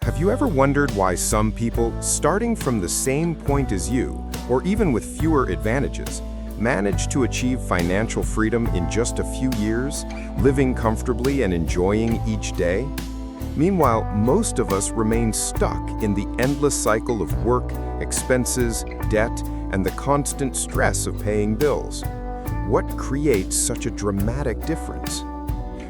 Have you ever wondered why some people, starting from the same point as you, or even with fewer advantages, manage to achieve financial freedom in just a few years, living comfortably and enjoying each day? Meanwhile, most of us remain stuck in the endless cycle of work, expenses, debt, and the constant stress of paying bills. What creates such a dramatic difference?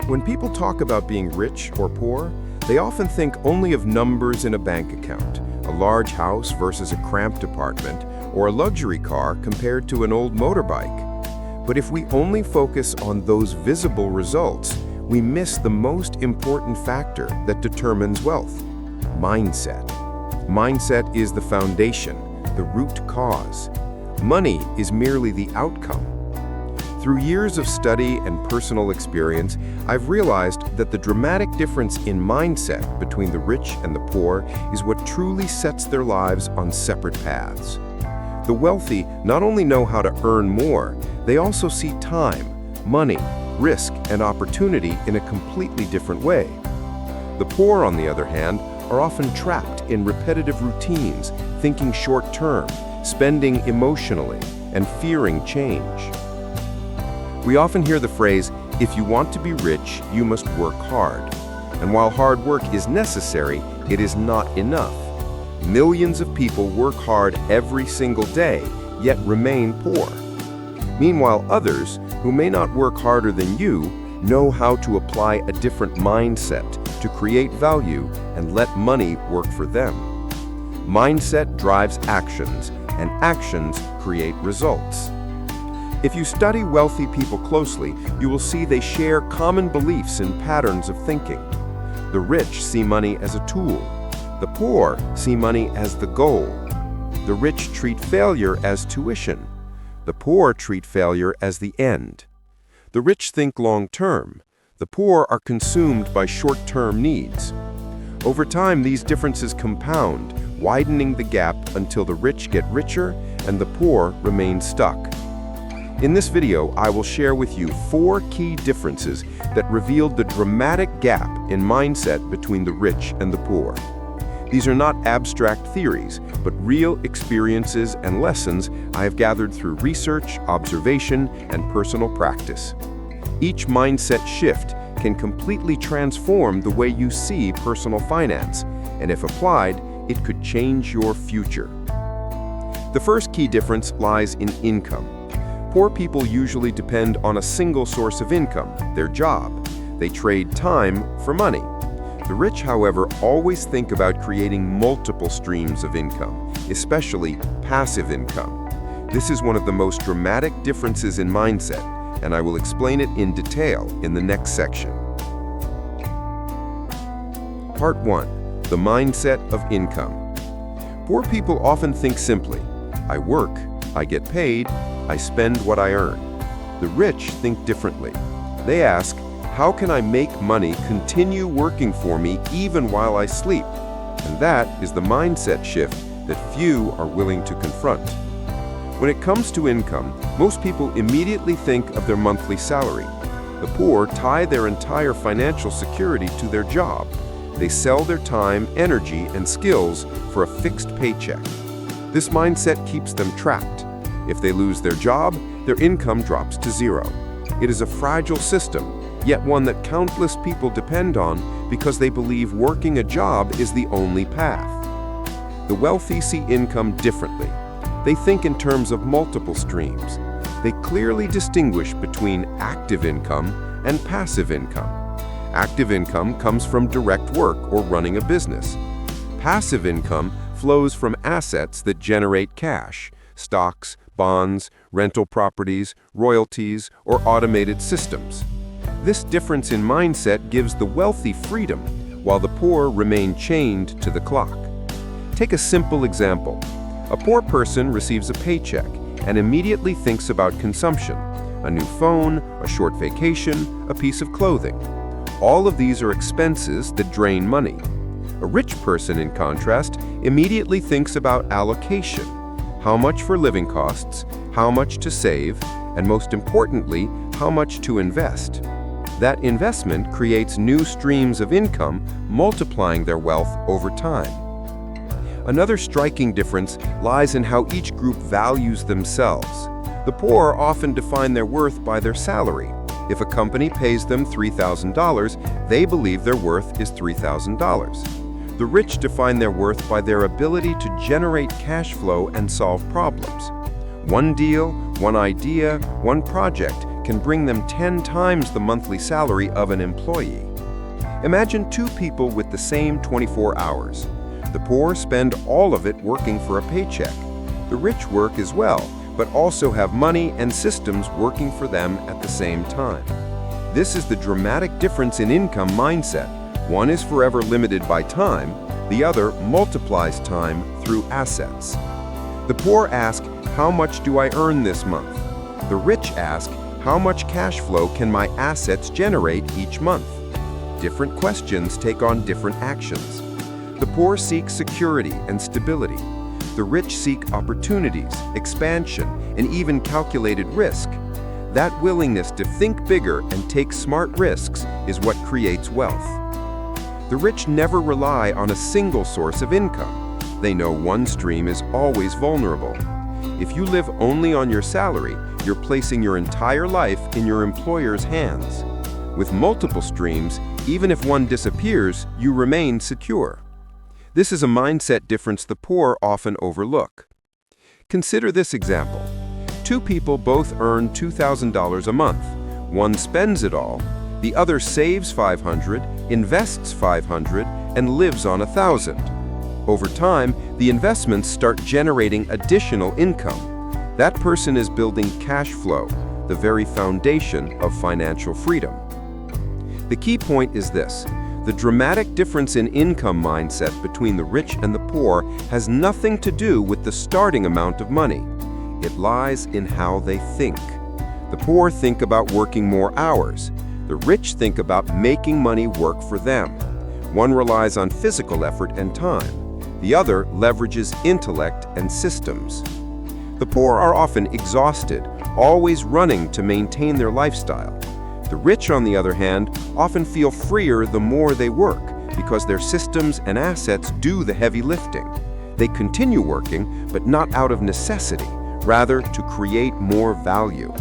When people talk about being rich or poor, they often think only of numbers in a bank account, a large house versus a cramped apartment, or a luxury car compared to an old motorbike. But if we only focus on those visible results, we miss the most important factor that determines wealth: mindset. Mindset is the foundation, the root cause. Money is merely the outcome. Through years of study and personal experience, I've realized that the dramatic difference in mindset between the rich and the poor is what truly sets their lives on separate paths. The wealthy not only know how to earn more, they also see time, money, risk, and opportunity in a completely different way. The poor, on the other hand, are often trapped in repetitive routines, thinking short-term, spending emotionally, and fearing change. We often hear the phrase, "If you want to be rich, you must work hard." And while hard work is necessary, it is not enough. Millions of people work hard every single day, yet remain poor. Meanwhile, others, who may not work harder than you, know how to apply a different mindset to create value and let money work for them. Mindset drives actions, and actions create results. If you study wealthy people closely, you will see they share common beliefs and patterns of thinking. The rich see money as a tool. The poor see money as the goal. The rich treat failure as tuition. The poor treat failure as the end. The rich think long-term. The poor are consumed by short-term needs. Over time, these differences compound, widening the gap until the rich get richer and the poor remain stuck. In this video, I will share with you 4 key differences that revealed the dramatic gap in mindset between the rich and the poor. These are not abstract theories, but real experiences and lessons I have gathered through research, observation, and personal practice. Each mindset shift can completely transform the way you see personal finance, and if applied, it could change your future. The first key difference lies in income. Poor people usually depend on a single source of income, their job. They trade time for money. The rich, however, always think about creating multiple streams of income, especially passive income. This is one of the most dramatic differences in mindset, and I will explain it in detail in the next section. Part 1. The mindset of income. Poor people often think simply, I work, I get paid, I spend what I earn. The rich think differently. They ask, how can I make money continue working for me even while I sleep? And that is the mindset shift that few are willing to confront. When it comes to income, most people immediately think of their monthly salary. The poor tie their entire financial security to their job. They sell their time, energy, and skills for a fixed paycheck. This mindset keeps them trapped. If they lose their job, their income drops to zero. It is a fragile system, yet one that countless people depend on because they believe working a job is the only path. The wealthy see income differently. They think in terms of multiple streams. They clearly distinguish between active income and passive income. Active income comes from direct work or running a business. Passive income flows from assets that generate cash: stocks, bonds, rental properties, royalties, or automated systems. This difference in mindset gives the wealthy freedom, while the poor remain chained to the clock. Take a simple example. A poor person receives a paycheck and immediately thinks about consumption: a new phone, a short vacation, a piece of clothing. All of these are expenses that drain money. A rich person, in contrast, immediately thinks about allocation: how much for living costs, how much to save, and most importantly, how much to invest. That investment creates new streams of income, multiplying their wealth over time. Another striking difference lies in how each group values themselves. The poor often define their worth by their salary. If a company pays them $3,000, they believe their worth is $3,000. The rich define their worth by their ability to generate cash flow and solve problems. One deal, one idea, one project can bring them 10 times the monthly salary of an employee. Imagine two people with the same 24 hours. The poor spend all of it working for a paycheck. The rich work as well, but also have money and systems working for them at the same time. This is the dramatic difference in income mindset. One is forever limited by time, the other multiplies time through assets. The poor ask, "How much do I earn this month?" The rich ask, "How much cash flow can my assets generate each month?" Different questions take on different actions. The poor seek security and stability. The rich seek opportunities, expansion, and even calculated risk. That willingness to think bigger and take smart risks is what creates wealth. The rich never rely on a single source of income. They know one stream is always vulnerable. If you live only on your salary, you're placing your entire life in your employer's hands. With multiple streams, even if one disappears, you remain secure. This is a mindset difference the poor often overlook. Consider this example. Two people both earn $2,000 a month. One spends it all, the other saves $500, invests $500, and lives on $1,000. Over time, the investments start generating additional income. That person is building cash flow, the very foundation of financial freedom. The key point is this. The dramatic difference in income mindset between the rich and the poor has nothing to do with the starting amount of money. It lies in how they think. The poor think about working more hours. The rich think about making money work for them. One relies on physical effort and time. The other leverages intellect and systems. The poor are often exhausted, always running to maintain their lifestyle. The rich, on the other hand, often feel freer the more they work because their systems and assets do the heavy lifting. They continue working, but not out of necessity, rather to create more value.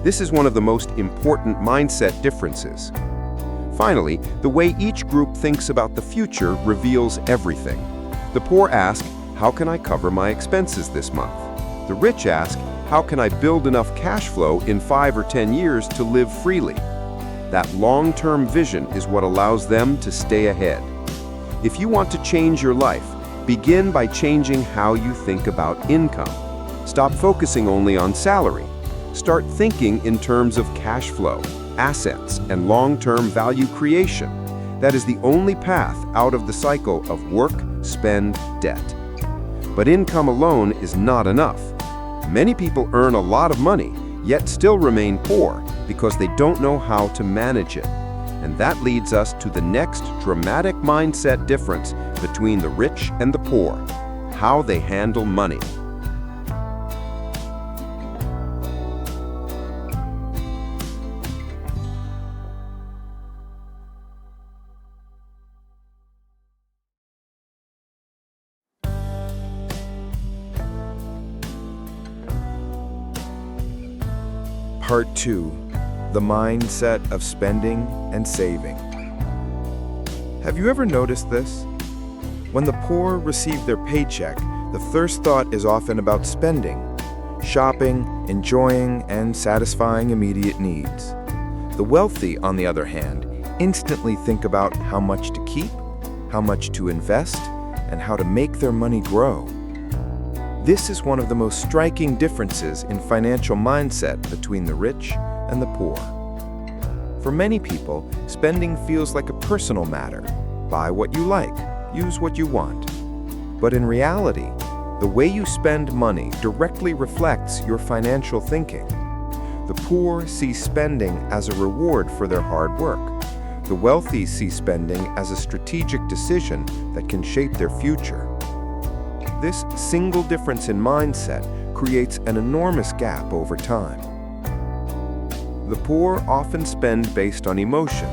This is one of the most important mindset differences. Finally, the way each group thinks about the future reveals everything. The poor ask, "How can I cover my expenses this month?" The rich ask, "How can I build enough cash flow in 5 or 10 years to live freely?" That long-term vision is what allows them to stay ahead. If you want to change your life, begin by changing how you think about income. Stop focusing only on salary. Start thinking in terms of cash flow, assets, and long-term value creation. That is the only path out of the cycle of work, spend, debt. But income alone is not enough. Many people earn a lot of money, yet still remain poor because they don't know how to manage it. And that leads us to the next dramatic mindset difference between the rich and the poor: how they handle money. Part 2. The mindset of spending and saving. Have you ever noticed this? When the poor receive their paycheck, the first thought is often about spending, shopping, enjoying, and satisfying immediate needs. The wealthy, on the other hand, instantly think about how much to keep, how much to invest, and how to make their money grow. This is one of the most striking differences in financial mindset between the rich and the poor. For many people, spending feels like a personal matter. Buy what you like, use what you want. But in reality, the way you spend money directly reflects your financial thinking. The poor see spending as a reward for their hard work. The wealthy see spending as a strategic decision that can shape their future. This single difference in mindset creates an enormous gap over time. The poor often spend based on emotion.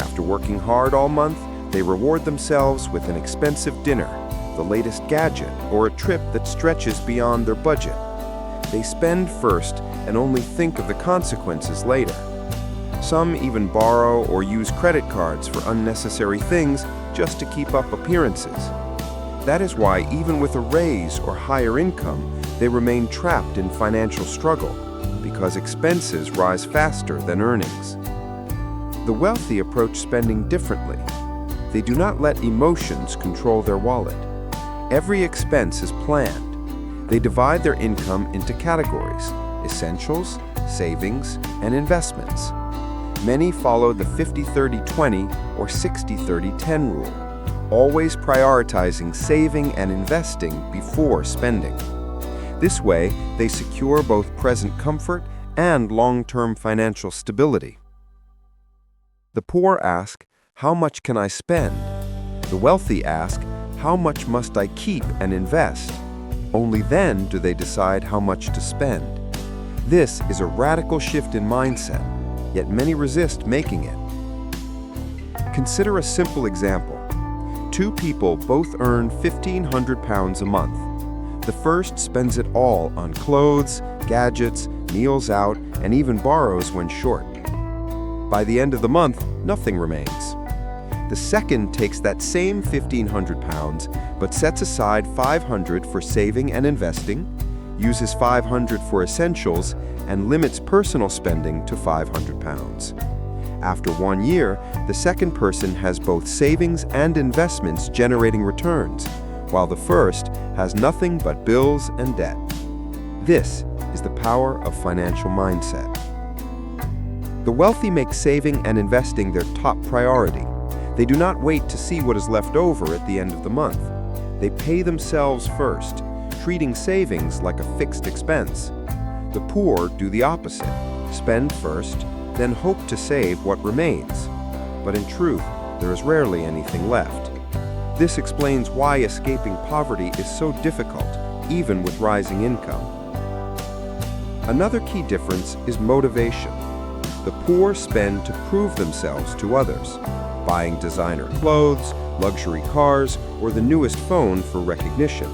After working hard all month, they reward themselves with an expensive dinner, the latest gadget, or a trip that stretches beyond their budget. They spend first and only think of the consequences later. Some even borrow or use credit cards for unnecessary things just to keep up appearances. That is why, even with a raise or higher income, they remain trapped in financial struggle, because expenses rise faster than earnings. The wealthy approach spending differently. They do not let emotions control their wallet. Every expense is planned. They divide their income into categories: essentials, savings, and investments. Many follow the 50-30-20 or 60-30-10 rule, always prioritizing saving and investing before spending. This way, they secure both present comfort and long-term financial stability. The poor ask, "How much can I spend?" The wealthy ask, "How much must I keep and invest?" Only then do they decide how much to spend. This is a radical shift in mindset, yet many resist making it. Consider a simple example. Two people both earn £1,500 a month. The first spends it all on clothes, gadgets, meals out, and even borrows when short. By the end of the month, nothing remains. The second takes that same £1,500 but sets aside $500 for saving and investing, uses $500 for essentials, and limits personal spending to £500. After 1 year, the second person has both savings and investments generating returns, while the first has nothing but bills and debt. This is the power of financial mindset. The wealthy make saving and investing their top priority. They do not wait to see what is left over at the end of the month. They pay themselves first, treating savings like a fixed expense. The poor do the opposite, spend first, then hope to save what remains. But in truth, there is rarely anything left. This explains why escaping poverty is so difficult, even with rising income. Another key difference is motivation. The poor spend to prove themselves to others, buying designer clothes, luxury cars, or the newest phone for recognition.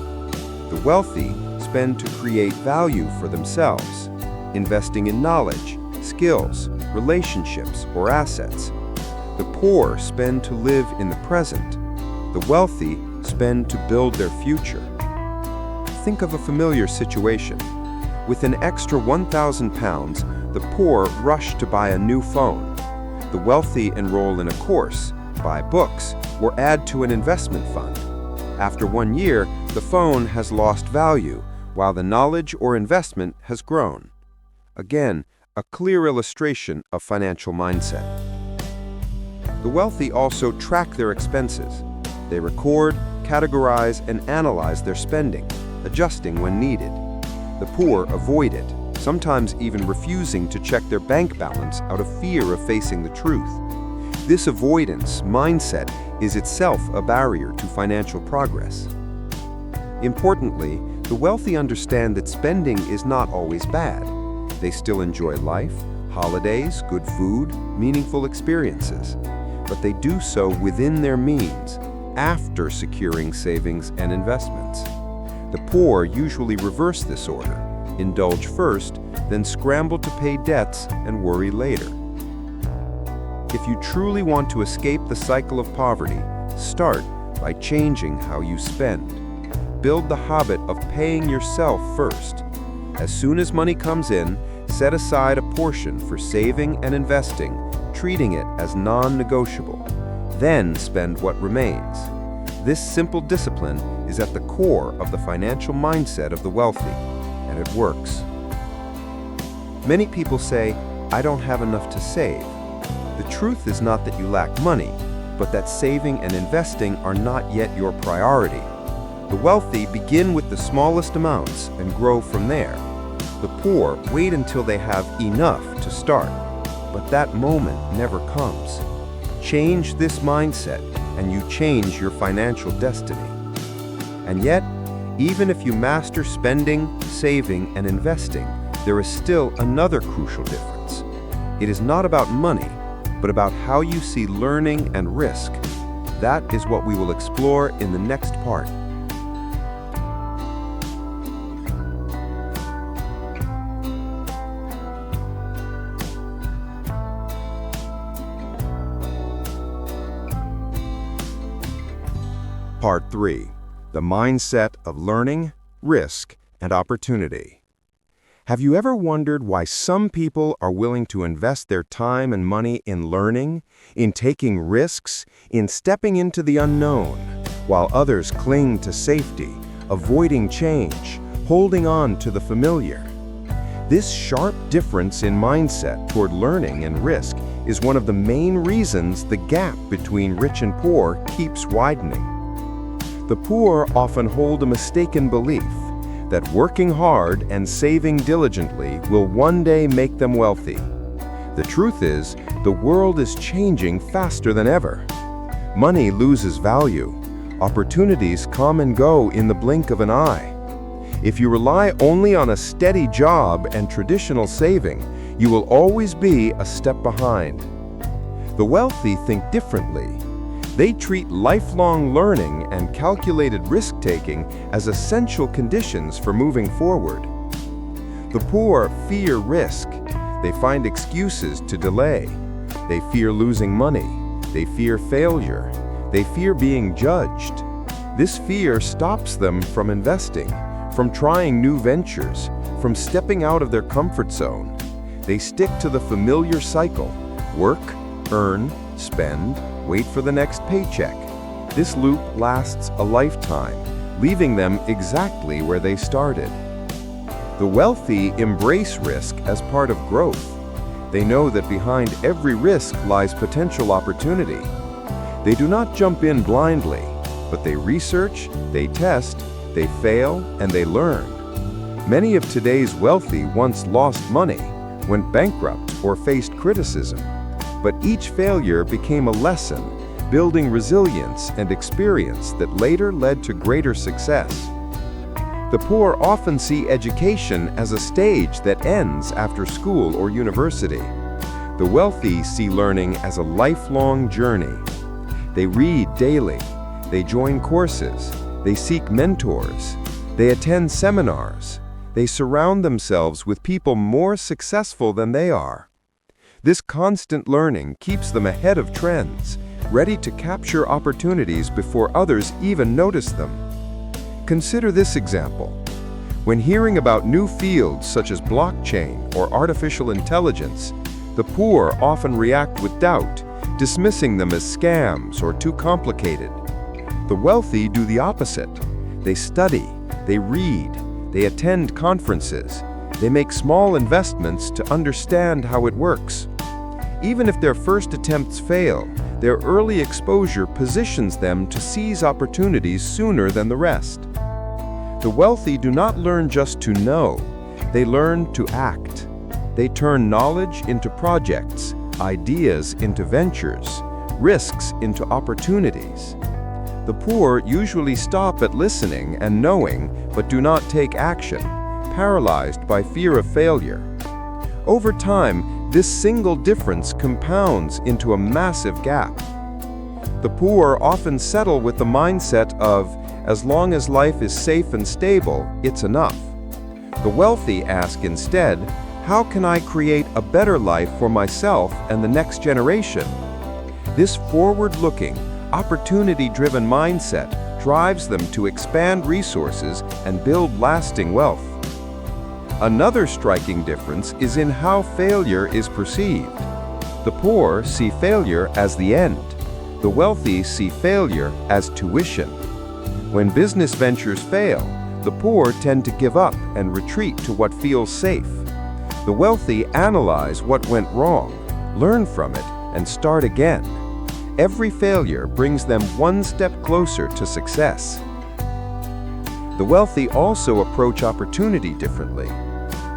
The wealthy spend to create value for themselves, investing in knowledge, skills, relationships, or assets. The poor spend to live in the present. The wealthy spend to build their future. Think of a familiar situation. With an extra £1,000, the poor rush to buy a new phone. The wealthy enroll in a course, buy books, or add to an investment fund. After 1 year, the phone has lost value, while the knowledge or investment has grown. Again, a clear illustration of financial mindset. The wealthy also track their expenses. They record, categorize, and analyze their spending, adjusting when needed. The poor avoid it, sometimes even refusing to check their bank balance out of fear of facing the truth. This avoidance mindset is itself a barrier to financial progress. Importantly, the wealthy understand that spending is not always bad. They still enjoy life, holidays, good food, meaningful experiences. But they do so within their means, after securing savings and investments. The poor usually reverse this order, indulge first, then scramble to pay debts and worry later. If you truly want to escape the cycle of poverty, start by changing how you spend. Build the habit of paying yourself first. As soon as money comes in, set aside a portion for saving and investing, treating it as non-negotiable. Then spend what remains. This simple discipline is at the core of the financial mindset of the wealthy, and it works. Many people say, "I don't have enough to save." The truth is not that you lack money, but that saving and investing are not yet your priority. The wealthy begin with the smallest amounts and grow from there. The poor wait until they have enough to start, but that moment never comes. Change this mindset, and you change your financial destiny. And yet, even if you master spending, saving, and investing, there is still another crucial difference. It is not about money, but about how you see learning and risk. That is what we will explore in the next part. Part 3. The mindset of learning, risk, and opportunity. Have you ever wondered why some people are willing to invest their time and money in learning, in taking risks, in stepping into the unknown, while others cling to safety, avoiding change, holding on to the familiar? This sharp difference in mindset toward learning and risk is one of the main reasons the gap between rich and poor keeps widening. The poor often hold a mistaken belief that working hard and saving diligently will one day make them wealthy. The truth is, the world is changing faster than ever. Money loses value. Opportunities come and go in the blink of an eye. If you rely only on a steady job and traditional saving, you will always be a step behind. The wealthy think differently. They treat lifelong learning and calculated risk-taking as essential conditions for moving forward. The poor fear risk. They find excuses to delay. They fear losing money. They fear failure. They fear being judged. This fear stops them from investing, from trying new ventures, from stepping out of their comfort zone. They stick to the familiar cycle: work, earn, spend, wait for the next paycheck. This loop lasts a lifetime, leaving them exactly where they started. The wealthy embrace risk as part of growth. They know that behind every risk lies potential opportunity. They do not jump in blindly, but they research, they test, they fail, and they learn. Many of today's wealthy once lost money, went bankrupt, or faced criticism. But each failure became a lesson, building resilience and experience that later led to greater success. The poor often see education as a stage that ends after school or university. The wealthy see learning as a lifelong journey. They read daily, they join courses, they seek mentors, they attend seminars, they surround themselves with people more successful than they are. This constant learning keeps them ahead of trends, ready to capture opportunities before others even notice them. Consider this example. When hearing about new fields such as blockchain or artificial intelligence, the poor often react with doubt, dismissing them as scams or too complicated. The wealthy do the opposite. They study, they read, they attend conferences, they make small investments to understand how it works. Even if their first attempts fail, their early exposure positions them to seize opportunities sooner than the rest. The wealthy do not learn just to know, they learn to act. They turn knowledge into projects, ideas into ventures, risks into opportunities. The poor usually stop at listening and knowing, but do not take action, paralyzed by fear of failure. Over time, this single difference compounds into a massive gap. The poor often settle with the mindset of, as long as life is safe and stable, it's enough. The wealthy ask instead, how can I create a better life for myself and the next generation? This forward-looking, opportunity-driven mindset drives them to expand resources and build lasting wealth. Another striking difference is in how failure is perceived. The poor see failure as the end. The wealthy see failure as tuition. When business ventures fail, the poor tend to give up and retreat to what feels safe. The wealthy analyze what went wrong, learn from it, and start again. Every failure brings them one step closer to success. The wealthy also approach opportunity differently.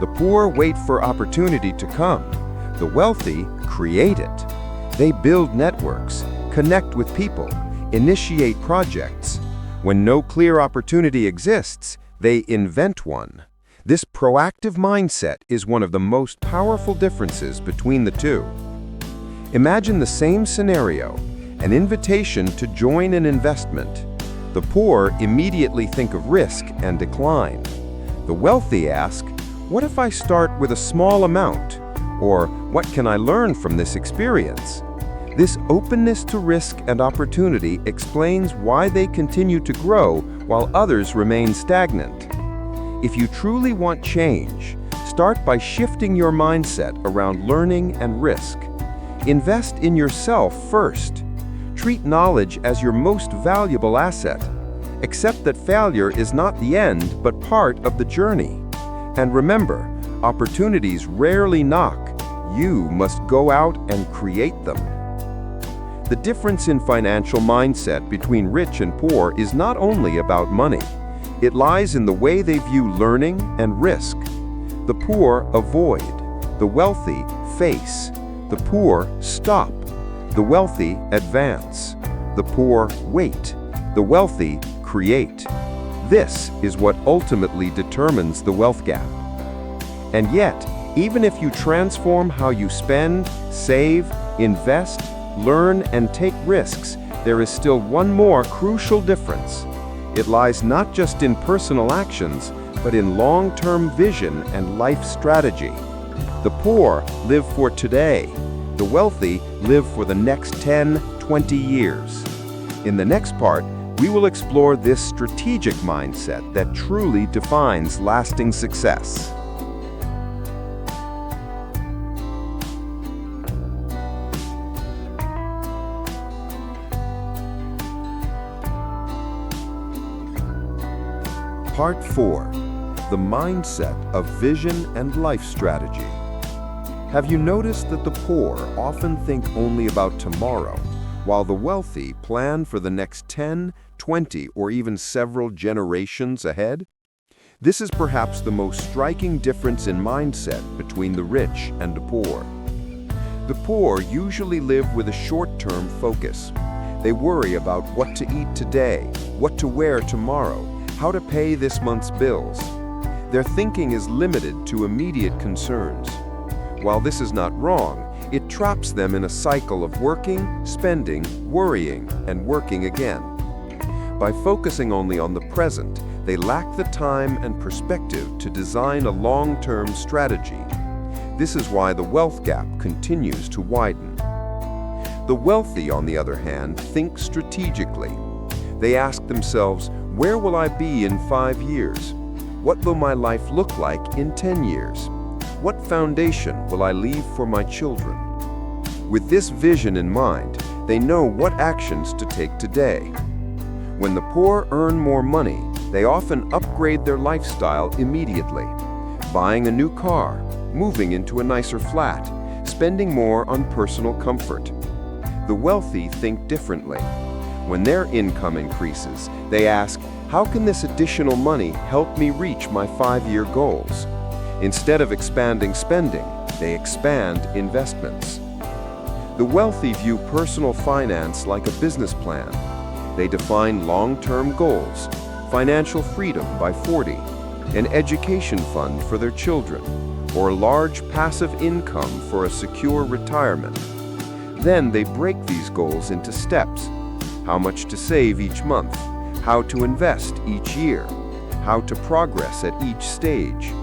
The poor wait for opportunity to come. The wealthy create it. They build networks, connect with people, initiate projects. When no clear opportunity exists, they invent one. This proactive mindset is one of the most powerful differences between the two. Imagine the same scenario, an invitation to join an investment. The poor immediately think of risk and decline. The wealthy ask, "What if I start with a small amount?" Or, "What can I learn from this experience?" This openness to risk and opportunity explains why they continue to grow while others remain stagnant. If you truly want change, start by shifting your mindset around learning and risk. Invest in yourself first. Treat knowledge as your most valuable asset. Accept that failure is not the end, but part of the journey. And remember, opportunities rarely knock. You must go out and create them. The difference in financial mindset between rich and poor is not only about money. It lies in the way they view learning and risk. The poor avoid. The wealthy face. The poor stop. The wealthy advance. The poor wait. The wealthy create. This is what ultimately determines the wealth gap. And yet, even if you transform how you spend, save, invest, learn, and take risks, there is still one more crucial difference. It lies not just in personal actions, but in long-term vision and life strategy. The poor live for today. The wealthy live for the next 10, 20 years. In the next part, we will explore this strategic mindset that truly defines lasting success. Part 4. The mindset of vision and life strategy. Have you noticed that the poor often think only about tomorrow, while the wealthy plan for the next 10, 20, or even several generations ahead? This is perhaps the most striking difference in mindset between the rich and the poor. The poor usually live with a short-term focus. They worry about what to eat today, what to wear tomorrow, how to pay this month's bills. Their thinking is limited to immediate concerns. While this is not wrong, it traps them in a cycle of working, spending, worrying, and working again. By focusing only on the present, they lack the time and perspective to design a long-term strategy. This is why the wealth gap continues to widen. The wealthy, on the other hand, think strategically. They ask themselves, where will I be in 5 years? What will my life look like in 10 years? What foundation will I leave for my children? With this vision in mind, they know what actions to take today. When the poor earn more money, they often upgrade their lifestyle immediately, buying a new car, moving into a nicer flat, spending more on personal comfort. The wealthy think differently. When their income increases, they ask, how can this additional money help me reach my 5-year goals? Instead of expanding spending, they expand investments. The wealthy view personal finance like a business plan. They define long-term goals, financial freedom by 40, an education fund for their children, or large passive income for a secure retirement. Then they break these goals into steps: how much to save each month, how to invest each year, how to progress at each stage.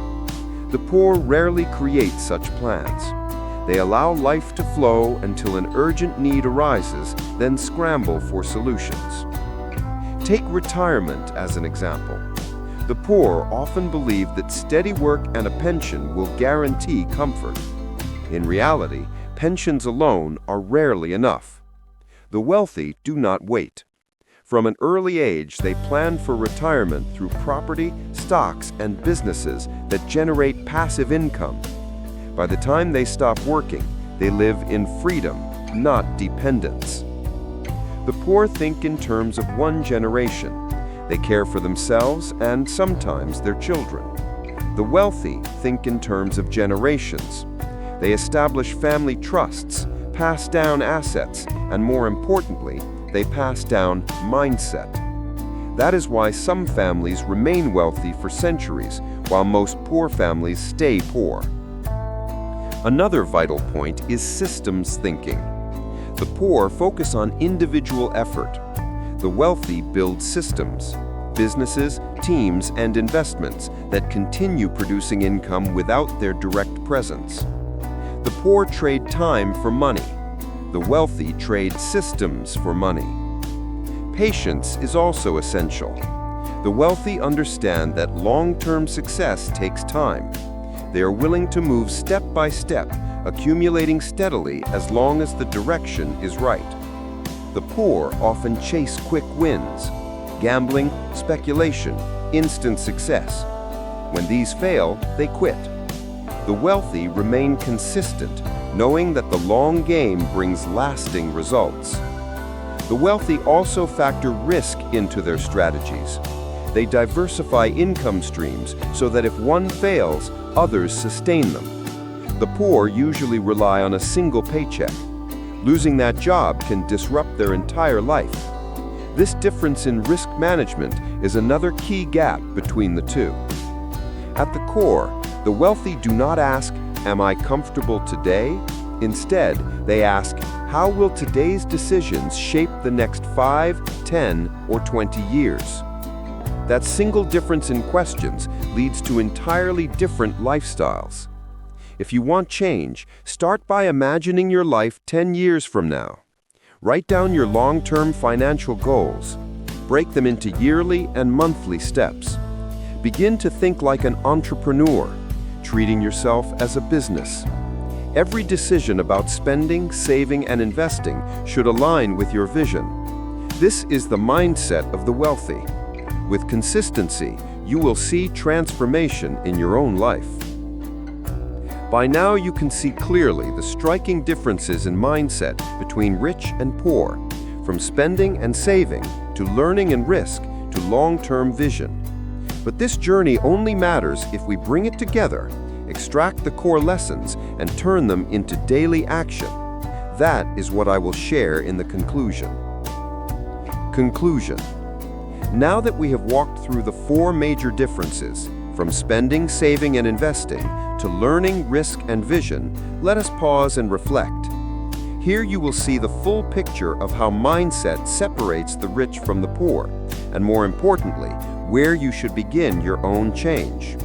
The poor rarely create such plans. They allow life to flow until an urgent need arises, then scramble for solutions. Take retirement as an example. The poor often believe that steady work and a pension will guarantee comfort. In reality, pensions alone are rarely enough. The wealthy do not wait. From an early age, they plan for retirement through property, stocks, and businesses that generate passive income. By the time they stop working, they live in freedom, not dependence. The poor think in terms of one generation. They care for themselves and sometimes their children. The wealthy think in terms of generations. They establish family trusts, pass down assets, and more importantly, they pass down mindset. That is why some families remain wealthy for centuries, while most poor families stay poor. Another vital point is systems thinking. The poor focus on individual effort. The wealthy build systems, businesses, teams, and investments that continue producing income without their direct presence. The poor trade time for money. The wealthy trade systems for money. Patience is also essential. The wealthy understand that long-term success takes time. They are willing to move step by step, accumulating steadily as long as the direction is right. The poor often chase quick wins, gambling, speculation, instant success. When these fail, they quit. The wealthy remain consistent, knowing that the long game brings lasting results. The wealthy also factor risk into their strategies. They diversify income streams so that if one fails, others sustain them. The poor usually rely on a single paycheck. Losing that job can disrupt their entire life. This difference in risk management is another key gap between the two. At the core, the wealthy do not ask, "Am I comfortable today?" Instead, they ask, "How will today's decisions shape the next 5, 10, or 20 years?" That single difference in questions leads to entirely different lifestyles. If you want change, start by imagining your life 10 years from now. Write down your long-term financial goals. Break them into yearly and monthly steps. Begin to think like an entrepreneur, treating yourself as a business. Every decision about spending, saving, and investing should align with your vision. This is the mindset of the wealthy. With consistency, you will see transformation in your own life. By now, you can see clearly the striking differences in mindset between rich and poor, from spending and saving to learning and risk to long-term vision. But this journey only matters if we bring it together, extract the core lessons, and turn them into daily action. That is what I will share in the conclusion. Conclusion. Now that we have walked through the 4 major differences, from spending, saving, and investing, to learning, risk, and vision, let us pause and reflect. Here you will see the full picture of how mindset separates the rich from the poor, and more importantly, where you should begin your own change.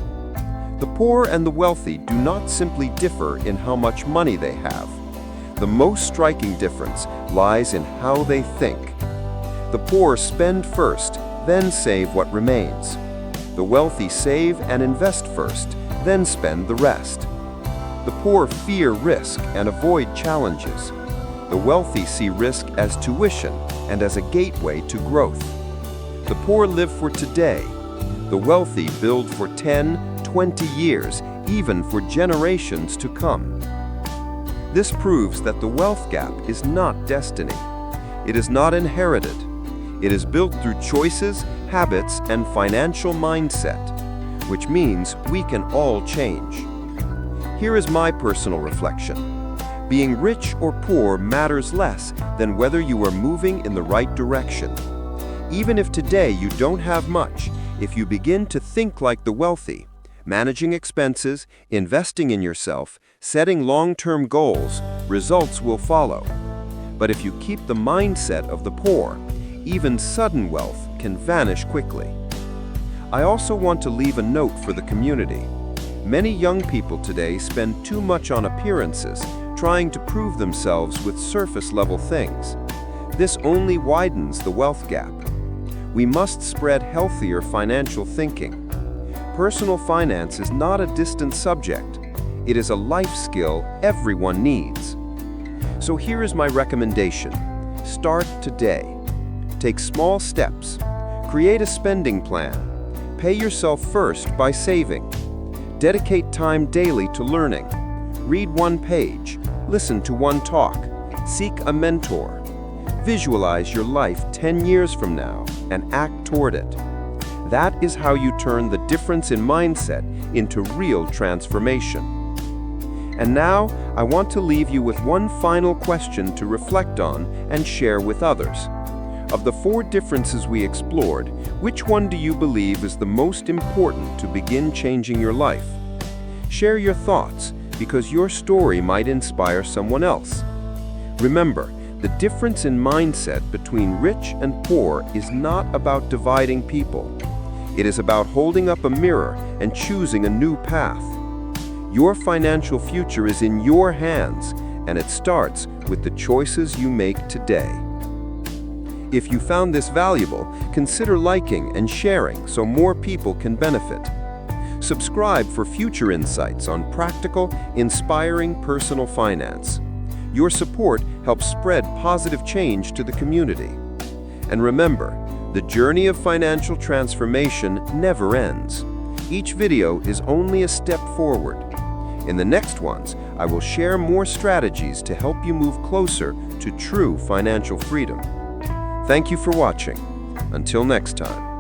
The poor and the wealthy do not simply differ in how much money they have. The most striking difference lies in how they think. The poor spend first, then save what remains. The wealthy save and invest first, then spend the rest. The poor fear risk and avoid challenges. The wealthy see risk as tuition and as a gateway to growth. The poor live for today. The wealthy build for 10, 20 years, even for generations to come. This proves that the wealth gap is not destiny. It is not inherited. It is built through choices, habits, and financial mindset, which means we can all change. Here is my personal reflection. Being rich or poor matters less than whether you are moving in the right direction. Even if today you don't have much, if you begin to think like the wealthy, managing expenses, investing in yourself, setting long-term goals, results will follow. But if you keep the mindset of the poor, even sudden wealth can vanish quickly. I also want to leave a note for the community. Many young people today spend too much on appearances, trying to prove themselves with surface-level things. This only widens the wealth gap. We must spread healthier financial thinking. Personal finance is not a distant subject. It is a life skill everyone needs. So here is my recommendation. Start today. Take small steps. Create a spending plan. Pay yourself first by saving. Dedicate time daily to learning. Read one page. Listen to one talk. Seek a mentor. Visualize your life 10 years from now and act toward it. That is how you turn the difference in mindset into real transformation. And now, I want to leave you with one final question to reflect on and share with others. Of the 4 differences we explored, which one do you believe is the most important to begin changing your life? Share your thoughts, because your story might inspire someone else. Remember, the difference in mindset between rich and poor is not about dividing people. It is about holding up a mirror and choosing a new path. Your financial future is in your hands, and it starts with the choices you make today. If you found this valuable, consider liking and sharing so more people can benefit. Subscribe for future insights on practical, inspiring personal finance. Your support helps spread positive change to the community. And remember, the journey of financial transformation never ends. Each video is only a step forward. In the next ones, I will share more strategies to help you move closer to true financial freedom. Thank you for watching. Until next time.